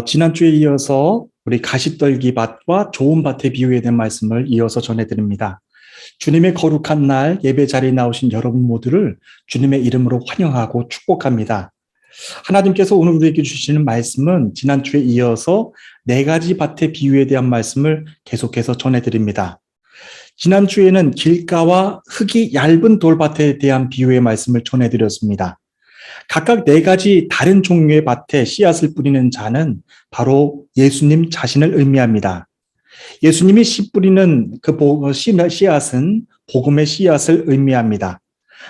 지난주에 이어서 우리 가시떨기 밭과 좋은 밭의 비유에 대한 말씀을 이어서 전해드립니다. 주님의 거룩한 날 예배 자리에 나오신 여러분 모두를 주님의 이름으로 환영하고 축복합니다. 하나님께서 오늘 우리에게 주시는 말씀은 지난주에 이어서 네 가지 밭의 비유에 대한 말씀을 계속해서 전해드립니다. 지난주에는 길가와 흙이 얇은 돌밭에 대한 비유의 말씀을 전해드렸습니다. 각각 네 가지 다른 종류의 밭에 씨앗을 뿌리는 자는 바로 예수님 자신을 의미합니다. 예수님이 씨 뿌리는 그 씨앗은 복음의 씨앗을 의미합니다.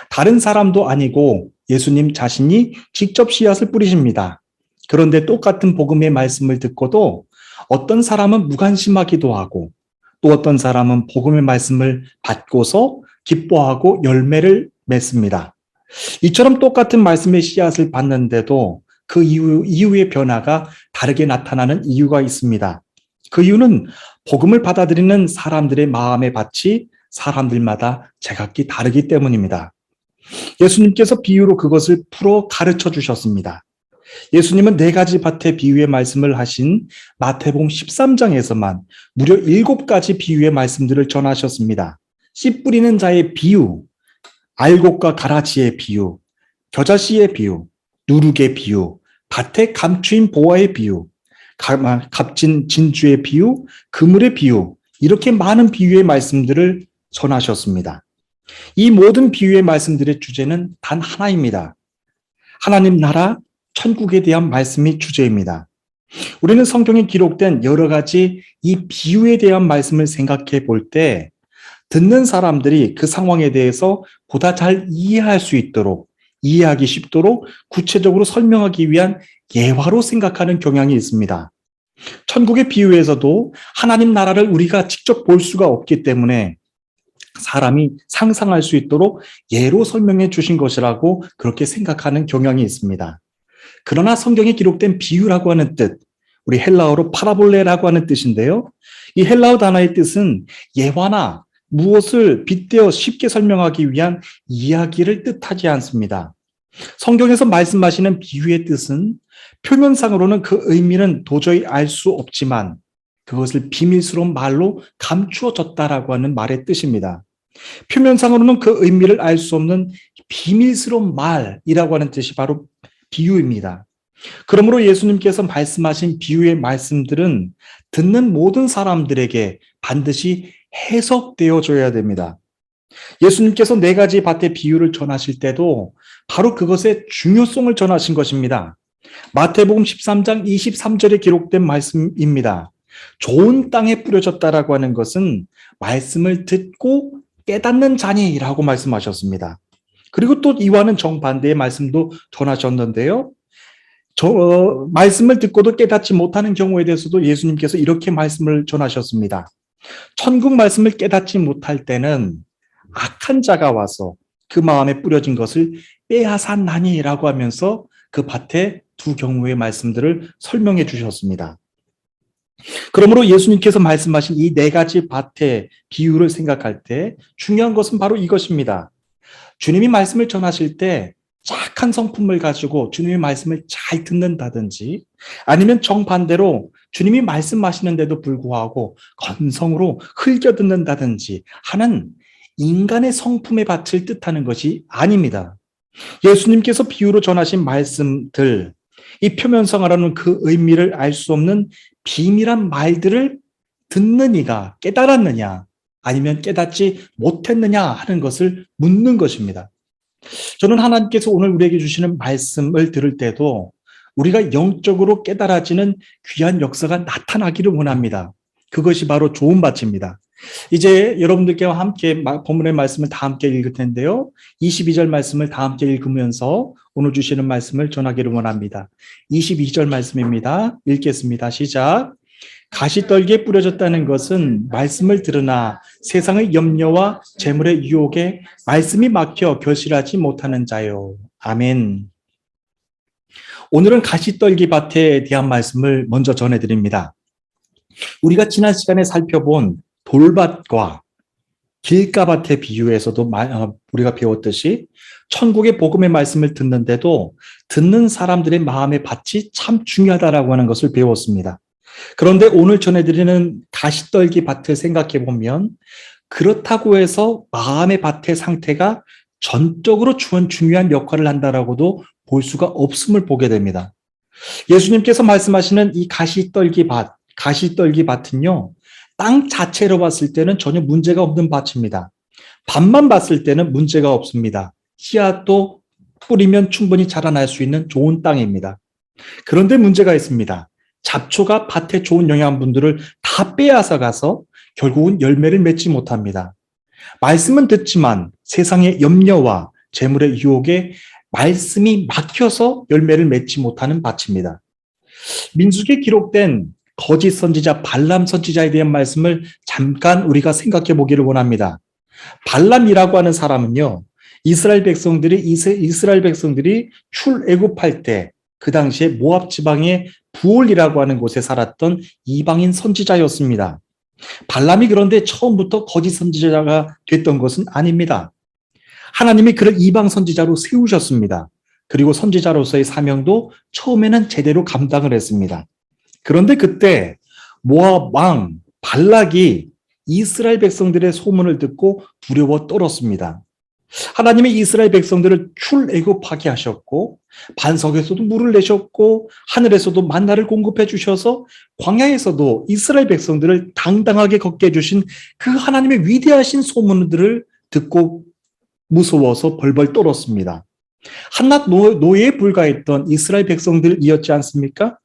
다른 사람도 아니고 예수님 자신이 직접 씨앗을 뿌리십니다. 그런데 똑같은 복음의 말씀을 듣고도 어떤 사람은 무관심하기도 하고 또 어떤 사람은 복음의 말씀을 받고서 기뻐하고 열매를 맺습니다. 이처럼 똑같은 말씀의 씨앗을 받는데도 그 이후의 변화가 다르게 나타나는 이유가 있습니다. 그 이유는 복음을 받아들이는 사람들의 마음의 밭이 사람들마다 제각기 다르기 때문입니다. 예수님께서 비유로 그것을 풀어 가르쳐 주셨습니다. 예수님은 네 가지 밭의 비유의 말씀을 하신 마태복음 13장에서만 무려 7가지 비유의 말씀들을 전하셨습니다. 씨 뿌리는 자의 비유, 알곡과 가라지의 비유, 겨자씨의 비유, 누룩의 비유, 밭에 감추인 보화의 비유, 값진 진주의 비유, 그물의 비유, 이렇게 많은 비유의 말씀들을 전하셨습니다. 이 모든 비유의 말씀들의 주제는 단 하나입니다. 하나님 나라, 천국에 대한 말씀이 주제입니다. 우리는 성경에 기록된 여러 가지 이 비유에 대한 말씀을 생각해 볼 때 듣는 사람들이 그 상황에 대해서 보다 잘 이해할 수 있도록, 이해하기 쉽도록 구체적으로 설명하기 위한 예화로 생각하는 경향이 있습니다. 천국의 비유에서도 하나님 나라를 우리가 직접 볼 수가 없기 때문에 사람이 상상할 수 있도록 예로 설명해 주신 것이라고 그렇게 생각하는 경향이 있습니다. 그러나 성경에 기록된 비유라고 하는 뜻, 우리 헬라어로 파라볼레라고 하는 뜻인데요. 이 헬라어 단어의 뜻은 예화나 무엇을 빗대어 쉽게 설명하기 위한 이야기를 뜻하지 않습니다. 성경에서 말씀하시는 비유의 뜻은 표면상으로는 그 의미는 도저히 알 수 없지만 그것을 비밀스러운 말로 감추어졌다라고 하는 말의 뜻입니다. 표면상으로는 그 의미를 알 수 없는 비밀스러운 말이라고 하는 뜻이 바로 비유입니다. 그러므로 예수님께서 말씀하신 비유의 말씀들은 듣는 모든 사람들에게 반드시 해석되어줘야 됩니다. 예수님께서 네 가지 밭의 비유를 전하실 때도 바로 그것의 중요성을 전하신 것입니다. 마태복음 13장 23절에 기록된 말씀입니다. 좋은 땅에 뿌려졌다라고 하는 것은 말씀을 듣고 깨닫는 자니라고 말씀하셨습니다. 그리고 또 이와는 정반대의 말씀도 전하셨는데요. 말씀을 듣고도 깨닫지 못하는 경우에 대해서도 예수님께서 이렇게 말씀을 전하셨습니다. 천국 말씀을 깨닫지 못할 때는 악한 자가 와서 그 마음에 뿌려진 것을 빼앗았나니라고 하면서 그 밭의 두 경우의 말씀들을 설명해 주셨습니다. 그러므로 예수님께서 말씀하신 이 네 가지 밭의 비유를 생각할 때 중요한 것은 바로 이것입니다. 주님이 말씀을 전하실 때 착한 성품을 가지고 주님의 말씀을 잘 듣는다든지 아니면 정반대로 주님이 말씀하시는데도 불구하고 건성으로 흘겨 듣는다든지 하는 인간의 성품의 밭을 뜻하는 것이 아닙니다. 예수님께서 비유로 전하신 말씀들, 이 표면성어라는 그 의미를 알 수 없는 비밀한 말들을 듣는 이가 깨달았느냐 아니면 깨닫지 못했느냐 하는 것을 묻는 것입니다. 저는 하나님께서 오늘 우리에게 주시는 말씀을 들을 때도 우리가 영적으로 깨달아지는 귀한 역사가 나타나기를 원합니다. 그것이 바로 좋은 밭입니다. 이제 여러분들께와 함께 본문의 말씀을 다 함께 읽을 텐데요. 22절 말씀을 다 함께 읽으면서 오늘 주시는 말씀을 전하기를 원합니다. 22절 말씀입니다. 읽겠습니다. 시작. 가시떨기에 뿌려졌다는 것은 말씀을 들으나 세상의 염려와 재물의 유혹에 말씀이 막혀 결실하지 못하는 자요. 아멘. 오늘은 가시떨기 밭에 대한 말씀을 먼저 전해드립니다. 우리가 지난 시간에 살펴본 돌밭과 길가밭의 비유에서도 우리가 배웠듯이 천국의 복음의 말씀을 듣는데도 듣는 사람들의 마음의 밭이 참 중요하다라고 하는 것을 배웠습니다. 그런데 오늘 전해드리는 가시떨기 밭을 생각해 보면 그렇다고 해서 마음의 밭의 상태가 전적으로 중요한 역할을 한다라고도 볼 수가 없음을 보게 됩니다. 예수님께서 말씀하시는 이 가시떨기 밭은요, 땅 자체로 봤을 때는 전혀 문제가 없는 밭입니다. 밭만 봤을 때는 문제가 없습니다. 씨앗도 뿌리면 충분히 자라날 수 있는 좋은 땅입니다. 그런데 문제가 있습니다. 잡초가 밭에 좋은 영양분들을 다 빼앗아 가서 결국은 열매를 맺지 못합니다. 말씀은 듣지만 세상의 염려와 재물의 유혹에 말씀이 막혀서 열매를 맺지 못하는 밭입니다. 민수기에 기록된 거짓 선지자 발람 선지자에 대한 말씀을 잠깐 우리가 생각해 보기를 원합니다. 발람이라고 하는 사람은요, 이스라엘 백성들이 출애굽할 때 그 당시에 모압 지방의 부올이라고 하는 곳에 살았던 이방인 선지자였습니다. 발람이 그런데 처음부터 거짓 선지자가 됐던 것은 아닙니다. 하나님이 그를 이방 선지자로 세우셨습니다. 그리고 선지자로서의 사명도 처음에는 제대로 감당을 했습니다. 그런데 그때 모압 왕 발락이 이스라엘 백성들의 소문을 듣고 두려워 떨었습니다. 하나님이 이스라엘 백성들을 출애굽하게 하셨고 반석에서도 물을 내셨고 하늘에서도 만나를 공급해 주셔서 광야에서도 이스라엘 백성들을 당당하게 걷게 해주신 그 하나님의 위대하신 소문들을 듣고 무서워서 벌벌 떨었습니다. 한낱 노예에 불과했던 이스라엘 백성들이었지 않습니까?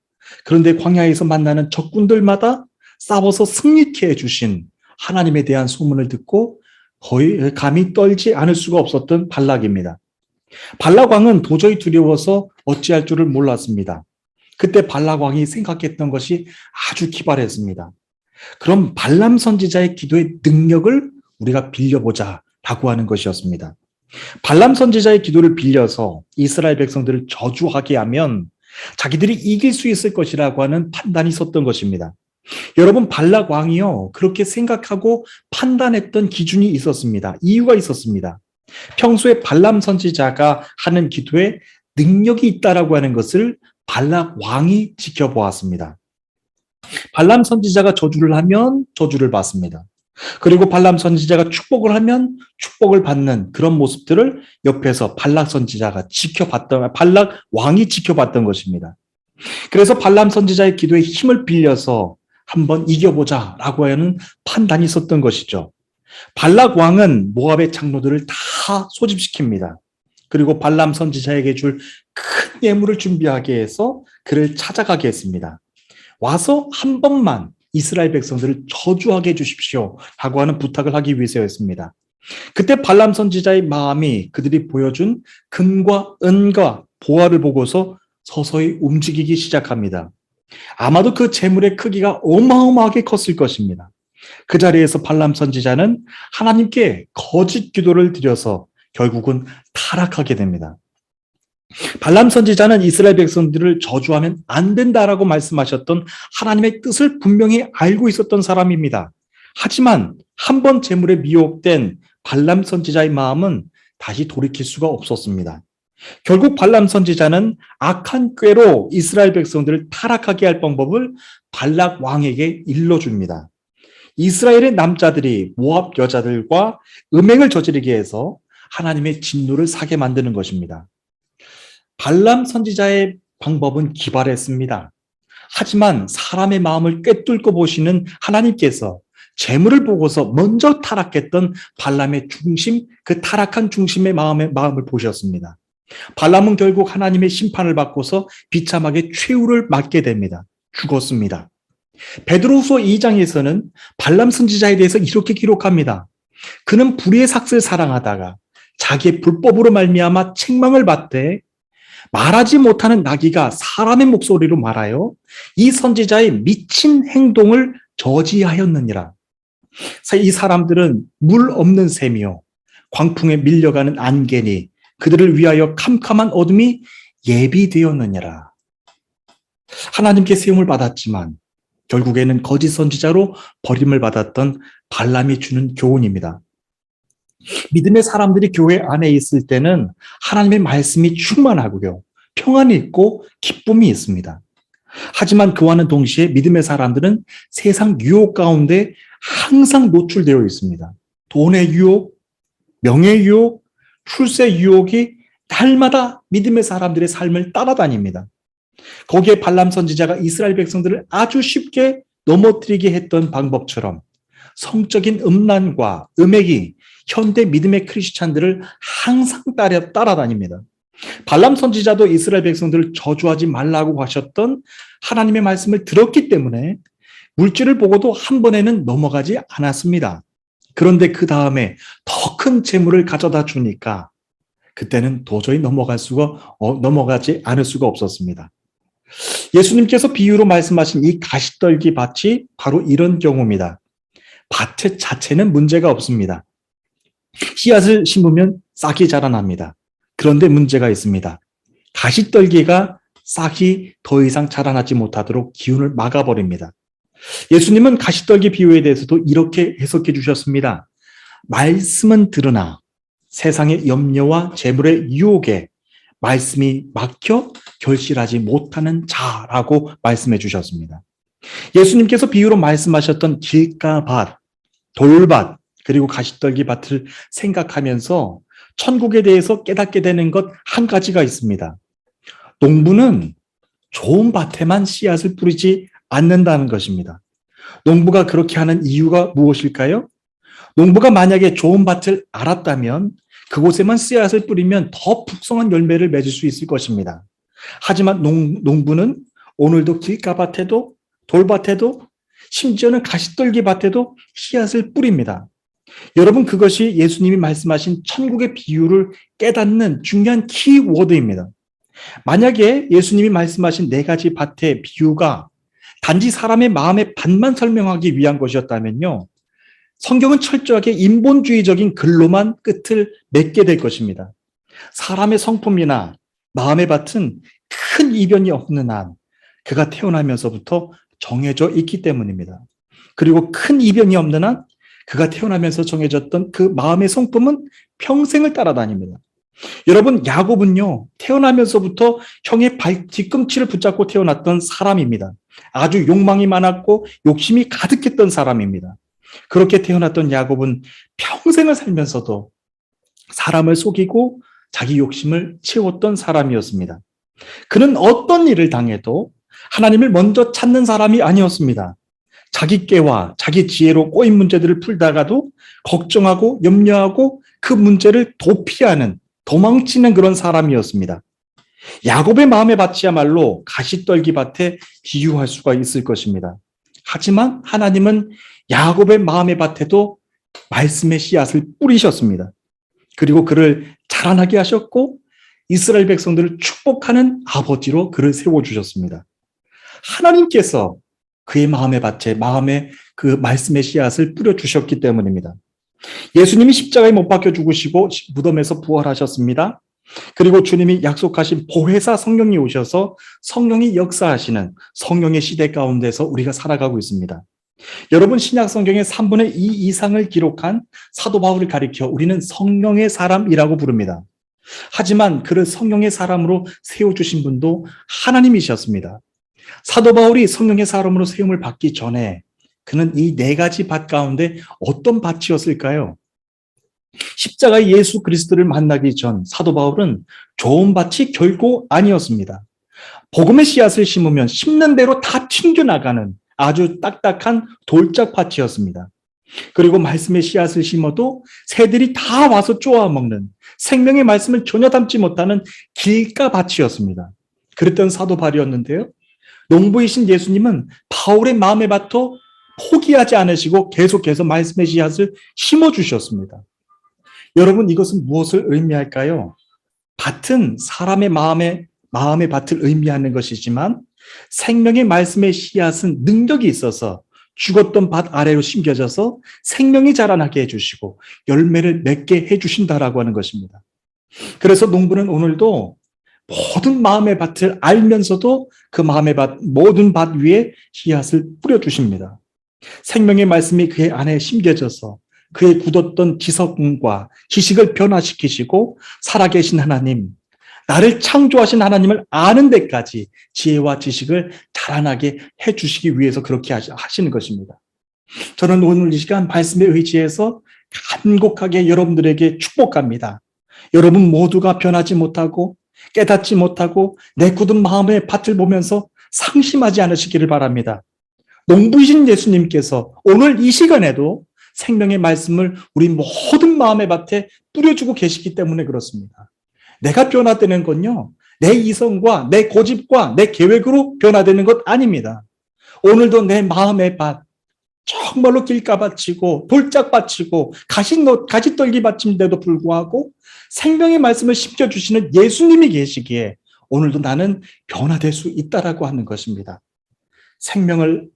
그런데 광야에서 만나는 적군들마다 싸워서 승리케 해주신 하나님에 대한 소문을 듣고 거의 감히 떨지 않을 수가 없었던 발락입니다. 발락 왕은 도저히 두려워서 어찌할 줄을 몰랐습니다. 그때 발락 왕이 생각했던 것이 아주 기발했습니다. 그럼 발람 선지자의 기도의 능력을 우리가 빌려보자라고 하는 것이었습니다. 발람 선지자의 기도를 빌려서 이스라엘 백성들을 저주하게 하면 자기들이 이길 수 있을 것이라고 하는 판단이 섰던 것입니다. 여러분, 발락 왕이요, 그렇게 생각하고 판단했던 기준이 있었습니다. 이유가 있었습니다. 평소에 발람 선지자가 하는 기도에 능력이 있다라고 하는 것을 발락 왕이 지켜보았습니다. 발람 선지자가 저주를 하면 저주를 받습니다. 그리고 발람 선지자가 축복을 하면 축복을 받는 그런 모습들을 옆에서 발락 왕이 지켜봤던 것입니다. 그래서 발람 선지자의 기도에 힘을 빌려서 한번 이겨보자라고 하는 판단이 있었던 것이죠. 발락 왕은 모압의 장로들을 다 소집시킵니다. 그리고 발람 선지자에게 줄 큰 예물을 준비하게 해서 그를 찾아가게 했습니다. 와서 한 번만 이스라엘 백성들을 저주하게 해주십시오 라고 하는 부탁을 하기 위해서였습니다. 그때 발람 선지자의 마음이 그들이 보여준 금과 은과 보화를 보고서 서서히 움직이기 시작합니다. 아마도 그 재물의 크기가 어마어마하게 컸을 것입니다. 그 자리에서 발람 선지자는 하나님께 거짓 기도를 드려서 결국은 타락하게 됩니다. 발람 선지자는 이스라엘 백성들을 저주하면 안 된다라고 말씀하셨던 하나님의 뜻을 분명히 알고 있었던 사람입니다. 하지만 한 번 재물에 미혹된 발람 선지자의 마음은 다시 돌이킬 수가 없었습니다. 결국 발람 선지자는 악한 꾀로 이스라엘 백성들을 타락하게 할 방법을 발락 왕에게 일러줍니다. 이스라엘의 남자들이 모압 여자들과 음행을 저지르게 해서 하나님의 진노를 사게 만드는 것입니다. 발람 선지자의 방법은 기발했습니다. 하지만 사람의 마음을 꿰뚫고 보시는 하나님께서 재물을 보고서 먼저 타락했던 발람의 중심, 그 타락한 중심의 마음을 보셨습니다. 발람은 결국 하나님의 심판을 받고서 비참하게 최후를 맞게 됩니다. 죽었습니다. 베드로후서 2장에서는 발람 선지자에 대해서 이렇게 기록합니다. 그는 불의의 삭슬 사랑하다가 자기의 불법으로 말미암아 책망을 받되 말하지 못하는 나귀가 사람의 목소리로 말하여 이 선지자의 미친 행동을 저지하였느니라. 이 사람들은 물 없는 샘이요 광풍에 밀려가는 안개니 그들을 위하여 캄캄한 어둠이 예비되었느니라. 하나님께 세움을 받았지만 결국에는 거짓 선지자로 버림을 받았던 발람이 주는 교훈입니다. 믿음의 사람들이 교회 안에 있을 때는 하나님의 말씀이 충만하고요. 평안이 있고 기쁨이 있습니다. 하지만 그와는 동시에 믿음의 사람들은 세상 유혹 가운데 항상 노출되어 있습니다. 돈의 유혹, 명예의 유혹, 출세 유혹이 날마다 믿음의 사람들의 삶을 따라다닙니다. 거기에 발람 선지자가 이스라엘 백성들을 아주 쉽게 넘어뜨리게 했던 방법처럼 성적인 음란과 음행이 현대 믿음의 크리스찬들을 항상 따라다닙니다. 발람 선지자도 이스라엘 백성들을 저주하지 말라고 하셨던 하나님의 말씀을 들었기 때문에 물질을 보고도 한 번에는 넘어가지 않았습니다. 그런데 그 다음에 더 큰 재물을 가져다 주니까 그때는 도저히 넘어가지 않을 수가 없었습니다. 예수님께서 비유로 말씀하신 이 가시떨기 밭이 바로 이런 경우입니다. 밭 자체는 문제가 없습니다. 씨앗을 심으면 싹이 자라납니다. 그런데 문제가 있습니다. 가시떨기가 싹이 더 이상 자라나지 못하도록 기운을 막아버립니다. 예수님은 가시떨기 비유에 대해서도 이렇게 해석해 주셨습니다. 말씀은 들으나 세상의 염려와 재물의 유혹에 말씀이 막혀 결실하지 못하는 자라고 말씀해 주셨습니다. 예수님께서 비유로 말씀하셨던 길가밭, 돌밭, 그리고 가시떨기 밭을 생각하면서 천국에 대해서 깨닫게 되는 것 한 가지가 있습니다. 농부는 좋은 밭에만 씨앗을 뿌리지 않는다는 것입니다. 농부가 그렇게 하는 이유가 무엇일까요? 농부가 만약에 좋은 밭을 알았다면 그곳에만 씨앗을 뿌리면 더 풍성한 열매를 맺을 수 있을 것입니다. 하지만 농부는 오늘도 길가밭에도 돌밭에도 심지어는 가시떨기 밭에도 씨앗을 뿌립니다. 여러분, 그것이 예수님이 말씀하신 천국의 비유를 깨닫는 중요한 키워드입니다. 만약에 예수님이 말씀하신 네 가지 밭의 비유가 단지 사람의 마음의 반만 설명하기 위한 것이었다면요, 성경은 철저하게 인본주의적인 글로만 끝을 맺게 될 것입니다. 사람의 성품이나 마음의 밭은 큰 이변이 없는 한 그가 태어나면서부터 정해져 있기 때문입니다. 그리고 큰 이변이 없는 한 그가 태어나면서 정해졌던 그 마음의 성품은 평생을 따라다닙니다. 여러분, 야곱은요, 태어나면서부터 형의 뒤꿈치를 붙잡고 태어났던 사람입니다. 아주 욕망이 많았고 욕심이 가득했던 사람입니다. 그렇게 태어났던 야곱은 평생을 살면서도 사람을 속이고 자기 욕심을 채웠던 사람이었습니다. 그는 어떤 일을 당해도 하나님을 먼저 찾는 사람이 아니었습니다. 자기 깨와 자기 지혜로 꼬인 문제들을 풀다가도 걱정하고 염려하고 그 문제를 도피하는, 도망치는 그런 사람이었습니다. 야곱의 마음의 밭이야말로 가시떨기 밭에 비유할 수가 있을 것입니다. 하지만 하나님은 야곱의 마음의 밭에도 말씀의 씨앗을 뿌리셨습니다. 그리고 그를 자라나게 하셨고 이스라엘 백성들을 축복하는 아버지로 그를 세워주셨습니다. 하나님께서 그의 마음의 밭에 그 말씀의 씨앗을 뿌려주셨기 때문입니다. 예수님이 십자가에 못 박혀 죽으시고 무덤에서 부활하셨습니다. 그리고 주님이 약속하신 보혜사 성령이 오셔서 성령이 역사하시는 성령의 시대 가운데서 우리가 살아가고 있습니다. 여러분, 신약 성경의 3분의 2 이상을 기록한 사도 바울을 가리켜 우리는 성령의 사람이라고 부릅니다. 하지만 그를 성령의 사람으로 세워주신 분도 하나님이셨습니다. 사도 바울이 성령의 사람으로 세움을 받기 전에 그는 이 네 가지 밭 가운데 어떤 밭이었을까요? 십자가의 예수 그리스도를 만나기 전 사도 바울은 좋은 밭이 결코 아니었습니다. 복음의 씨앗을 심으면 심는 대로 다 튕겨나가는 아주 딱딱한 돌짝 밭이었습니다. 그리고 말씀의 씨앗을 심어도 새들이 다 와서 쪼아먹는 생명의 말씀을 전혀 담지 못하는 길가 밭이었습니다. 그랬던 사도 바울이었는데요, 농부이신 예수님은 바울의 마음의 밭도 포기하지 않으시고 계속해서 말씀의 씨앗을 심어주셨습니다. 여러분, 이것은 무엇을 의미할까요? 밭은 사람의 마음의 밭을 의미하는 것이지만 생명의 말씀의 씨앗은 능력이 있어서 죽었던 밭 아래로 심겨져서 생명이 자라나게 해주시고 열매를 맺게 해주신다라고 하는 것입니다. 그래서 농부는 오늘도 모든 마음의 밭을 알면서도 그 마음의 모든 밭 위에 씨앗을 뿌려주십니다. 생명의 말씀이 그의 안에 심겨져서 그의 굳었던 지성과 지식을 변화시키시고 살아계신 하나님, 나를 창조하신 하나님을 아는 데까지 지혜와 지식을 자라나게 해주시기 위해서 그렇게 하시는 것입니다. 저는 오늘 이 시간 말씀에 의지해서 간곡하게 여러분들에게 축복합니다. 여러분 모두가 변하지 못하고 깨닫지 못하고 내 굳은 마음의 밭을 보면서 상심하지 않으시기를 바랍니다. 농부이신 예수님께서 오늘 이 시간에도 생명의 말씀을 우리 모든 마음의 밭에 뿌려주고 계시기 때문에 그렇습니다. 내가 변화되는 건요, 내 이성과 내 고집과 내 계획으로 변화되는 것 아닙니다. 오늘도 내 마음의 밭, 정말로 길가밭이고 돌짝밭이고 가시떨기 밭인데도 불구하고 생명의 말씀을 심겨주시는 예수님이 계시기에 오늘도 나는 변화될 수 있다라고 하는 것입니다. 생명을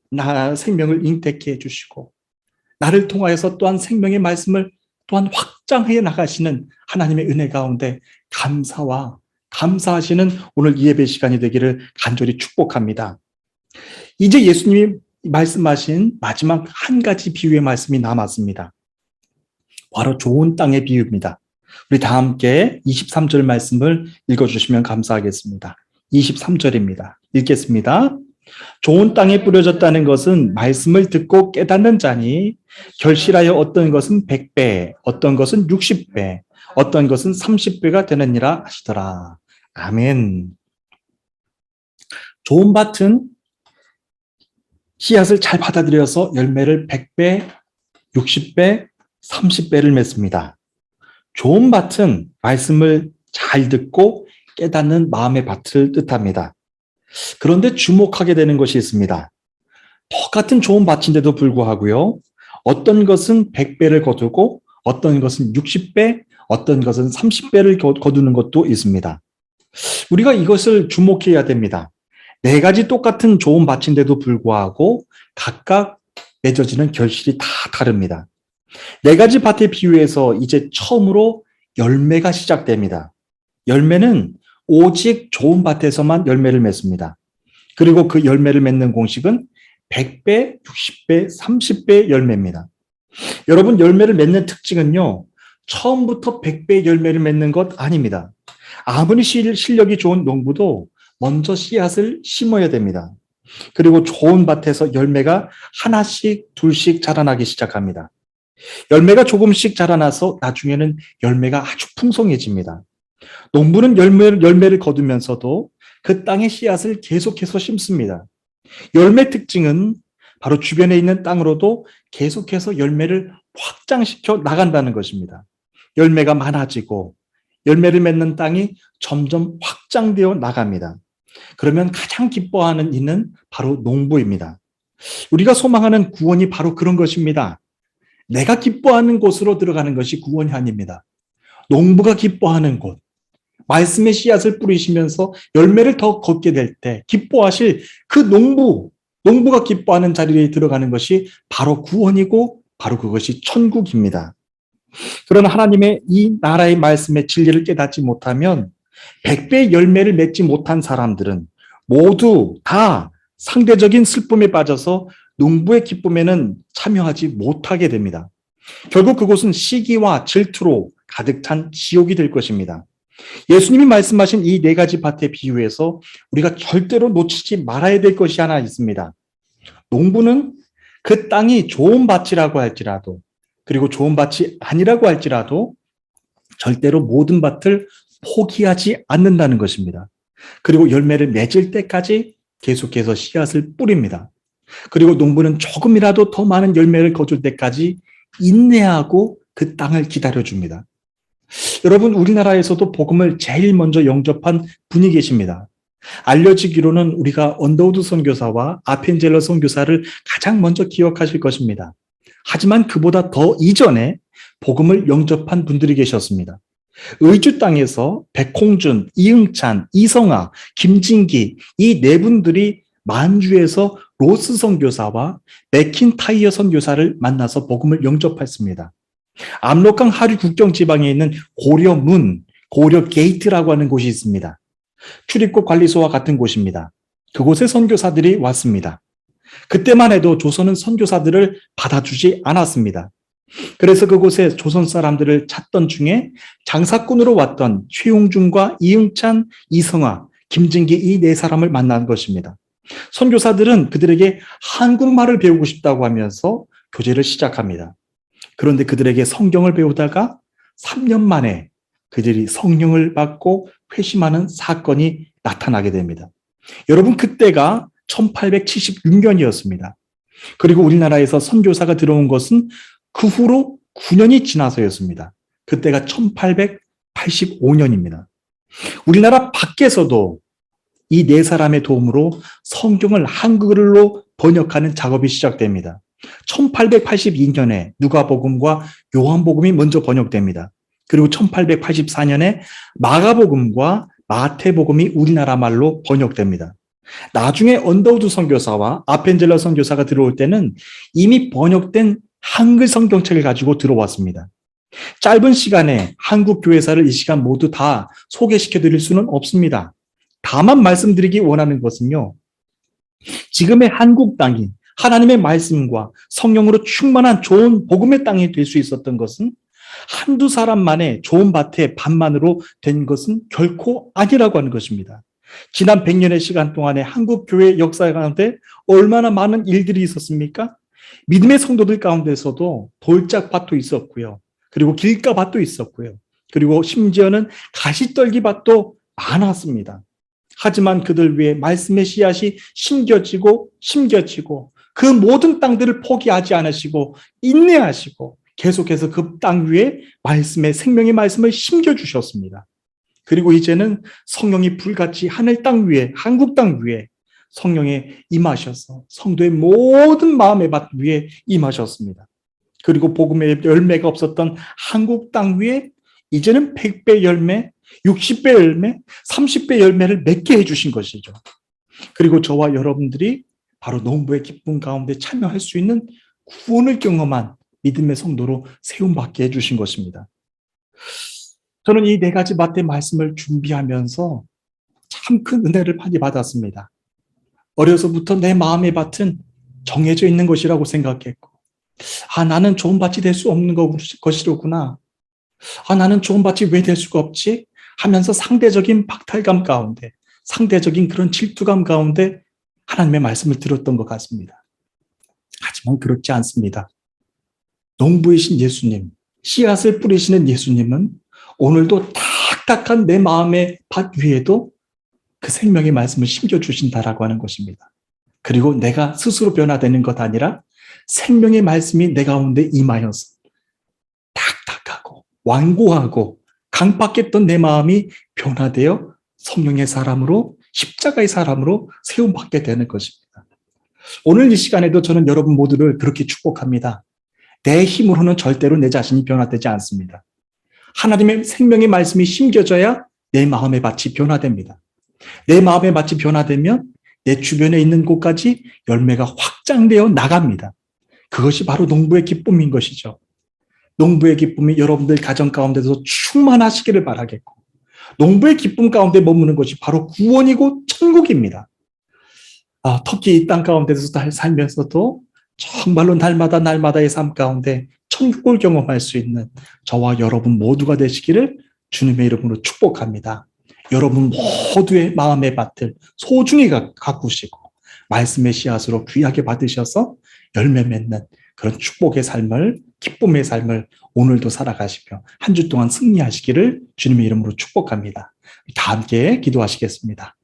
잉태케 해주시고 나를 통하여서 또한 생명의 말씀을 또한 확장해 나가시는 하나님의 은혜 가운데 감사하시는 오늘 이 예배 시간이 되기를 간절히 축복합니다. 이제 예수님이 말씀하신 마지막 한 가지 비유의 말씀이 남았습니다. 바로 좋은 땅의 비유입니다. 우리 다 함께 23절 말씀을 읽어주시면 감사하겠습니다. 23절입니다. 읽겠습니다. 좋은 땅에 뿌려졌다는 것은 말씀을 듣고 깨닫는 자니 결실하여 어떤 것은 100배, 어떤 것은 60배, 어떤 것은 30배가 되느니라 하시더라. 아멘. 좋은 밭은 씨앗을 잘 받아들여서 열매를 100배, 60배, 30배를 맺습니다. 좋은 밭은 말씀을 잘 듣고 깨닫는 마음의 밭을 뜻합니다. 그런데 주목하게 되는 것이 있습니다. 똑같은 좋은 밭인데도 불구하고요, 어떤 것은 100배를 거두고 어떤 것은 60배, 어떤 것은 30배를 거두는 것도 있습니다. 우리가 이것을 주목해야 됩니다. 네 가지 똑같은 좋은 밭인데도 불구하고 각각 맺어지는 결실이 다 다릅니다. 네 가지 밭에 비유해서 이제 처음으로 열매가 시작됩니다. 열매는 오직 좋은 밭에서만 열매를 맺습니다. 그리고 그 열매를 맺는 공식은 100배, 60배, 30배 열매입니다. 여러분, 열매를 맺는 특징은요, 처음부터 100배 열매를 맺는 것 아닙니다. 아무리 실력이 좋은 농부도 먼저 씨앗을 심어야 됩니다. 그리고 좋은 밭에서 열매가 하나씩, 둘씩 자라나기 시작합니다. 열매가 조금씩 자라나서 나중에는 열매가 아주 풍성해집니다. 농부는 열매를 거두면서도 그 땅에 씨앗을 계속해서 심습니다. 열매 특징은 바로 주변에 있는 땅으로도 계속해서 열매를 확장시켜 나간다는 것입니다. 열매가 많아지고 열매를 맺는 땅이 점점 확장되어 나갑니다. 그러면 가장 기뻐하는 이는 바로 농부입니다. 우리가 소망하는 구원이 바로 그런 것입니다. 내가 기뻐하는 곳으로 들어가는 것이 구원이 아닙니다. 농부가 기뻐하는 곳, 말씀의 씨앗을 뿌리시면서 열매를 더 걷게 될 때 기뻐하실 그 농부가 기뻐하는 자리에 들어가는 것이 바로 구원이고 바로 그것이 천국입니다. 그러나 하나님의 이 나라의 말씀의 진리를 깨닫지 못하면 100배의 열매를 맺지 못한 사람들은 모두 다 상대적인 슬픔에 빠져서 농부의 기쁨에는 참여하지 못하게 됩니다. 결국 그곳은 시기와 질투로 가득 찬 지옥이 될 것입니다. 예수님이 말씀하신 이 네 가지 밭에 비유해서 우리가 절대로 놓치지 말아야 될 것이 하나 있습니다. 농부는 그 땅이 좋은 밭이라고 할지라도, 그리고 좋은 밭이 아니라고 할지라도 절대로 모든 밭을 포기하지 않는다는 것입니다. 그리고 열매를 맺을 때까지 계속해서 씨앗을 뿌립니다. 그리고 농부는 조금이라도 더 많은 열매를 거둘 때까지 인내하고 그 땅을 기다려줍니다. 여러분, 우리나라에서도 복음을 제일 먼저 영접한 분이 계십니다. 알려지기로는 우리가 언더우드 선교사와 아펜젤러 선교사를 가장 먼저 기억하실 것입니다. 하지만 그보다 더 이전에 복음을 영접한 분들이 계셨습니다. 의주 땅에서 백홍준, 이응찬, 이성아, 김진기 이 네 분들이 만주에서 로스 선교사와 맥킨타이어 선교사를 만나서 복음을 영접했습니다. 압록강 하류 국경 지방에 있는 고려문, 고려 게이트라고 하는 곳이 있습니다. 출입국 관리소와 같은 곳입니다. 그곳에 선교사들이 왔습니다. 그때만 해도 조선은 선교사들을 받아주지 않았습니다. 그래서 그곳에 조선 사람들을 찾던 중에 장사꾼으로 왔던 최용준과 이응찬, 이성화, 김진기 이 네 사람을 만난 것입니다. 선교사들은 그들에게 한국말을 배우고 싶다고 하면서 교제를 시작합니다. 그런데 그들에게 성경을 배우다가 3년 만에 그들이 성령을 받고 회심하는 사건이 나타나게 됩니다. 여러분, 그때가 1876년이었습니다. 그리고 우리나라에서 선교사가 들어온 것은 그 후로 9년이 지나서였습니다. 그때가 1885년입니다. 우리나라 밖에서도 이 네 사람의 도움으로 성경을 한글로 번역하는 작업이 시작됩니다. 1882년에 누가복음과 요한복음이 먼저 번역됩니다. 그리고 1884년에 마가복음과 마태복음이 우리나라 말로 번역됩니다. 나중에 언더우드 선교사와 아펜젤러 선교사가 들어올 때는 이미 번역된 한글 성경책을 가지고 들어왔습니다. 짧은 시간에 한국 교회사를 이 시간 모두 다 소개시켜 드릴 수는 없습니다. 다만 말씀드리기 원하는 것은요, 지금의 한국 땅이 하나님의 말씀과 성령으로 충만한 좋은 복음의 땅이 될 수 있었던 것은 한두 사람만의 좋은 밭의 밭만으로 된 것은 결코 아니라고 하는 것입니다. 지난 100년의 시간 동안에 한국 교회 역사 가운데 얼마나 많은 일들이 있었습니까? 믿음의 성도들 가운데서도 돌짝밭도 있었고요. 그리고 길가밭도 있었고요. 그리고 심지어는 가시떨기밭도 많았습니다. 하지만 그들 위해 말씀의 씨앗이 심겨지고 그 모든 땅들을 포기하지 않으시고 인내하시고 계속해서 그 땅 위에 말씀의 생명의 말씀을 심겨주셨습니다. 그리고 이제는 성령이 불같이 하늘 땅 위에, 한국 땅 위에 성령에 임하셔서 성도의 모든 마음의 밭 위에 임하셨습니다. 그리고 복음의 열매가 없었던 한국 땅 위에 이제는 100배 열매, 60배 열매, 30배 열매를 맺게 해주신 것이죠. 그리고 저와 여러분들이 바로 농부의 기쁨 가운데 참여할 수 있는 구원을 경험한 믿음의 성도로 세움받게 해주신 것입니다. 저는 이 네 가지 밭의 말씀을 준비하면서 참 큰 은혜를 많이 받았습니다. 어려서부터 내 마음의 밭은 정해져 있는 것이라고 생각했고, 나는 좋은 밭이 될 수 없는 것이로구나. 나는 좋은 밭이 왜 될 수가 없지? 하면서 상대적인 박탈감 가운데, 상대적인 그런 질투감 가운데 하나님의 말씀을 들었던 것 같습니다. 하지만 그렇지 않습니다. 농부이신 예수님, 씨앗을 뿌리시는 예수님은 오늘도 탁탁한 내 마음의 밭 위에도 그 생명의 말씀을 심겨주신다라고 하는 것입니다. 그리고 내가 스스로 변화되는 것 아니라 생명의 말씀이 내 가운데 임하여서 탁탁하고 완고하고 강박했던 내 마음이 변화되어 성령의 사람으로, 십자가의 사람으로 세움받게 되는 것입니다. 오늘 이 시간에도 저는 여러분 모두를 그렇게 축복합니다. 내 힘으로는 절대로 내 자신이 변화되지 않습니다. 하나님의 생명의 말씀이 심겨져야 내 마음의 밭이 변화됩니다. 내 마음의 밭이 변화되면 내 주변에 있는 곳까지 열매가 확장되어 나갑니다. 그것이 바로 농부의 기쁨인 것이죠. 농부의 기쁨이 여러분들 가정 가운데서 충만하시기를 바라겠고, 농부의 기쁨 가운데 머무는 것이 바로 구원이고 천국입니다. 특히 이 땅 가운데서 살면서도 정말로 날마다의 삶 가운데 천국을 경험할 수 있는 저와 여러분 모두가 되시기를 주님의 이름으로 축복합니다. 여러분 모두의 마음의 밭을 소중히 가꾸시고 말씀의 씨앗으로 귀하게 받으셔서 열매 맺는 그런 축복의 삶을, 기쁨의 삶을 오늘도 살아가시며 한 주 동안 승리하시기를 주님의 이름으로 축복합니다. 다 함께 기도하시겠습니다.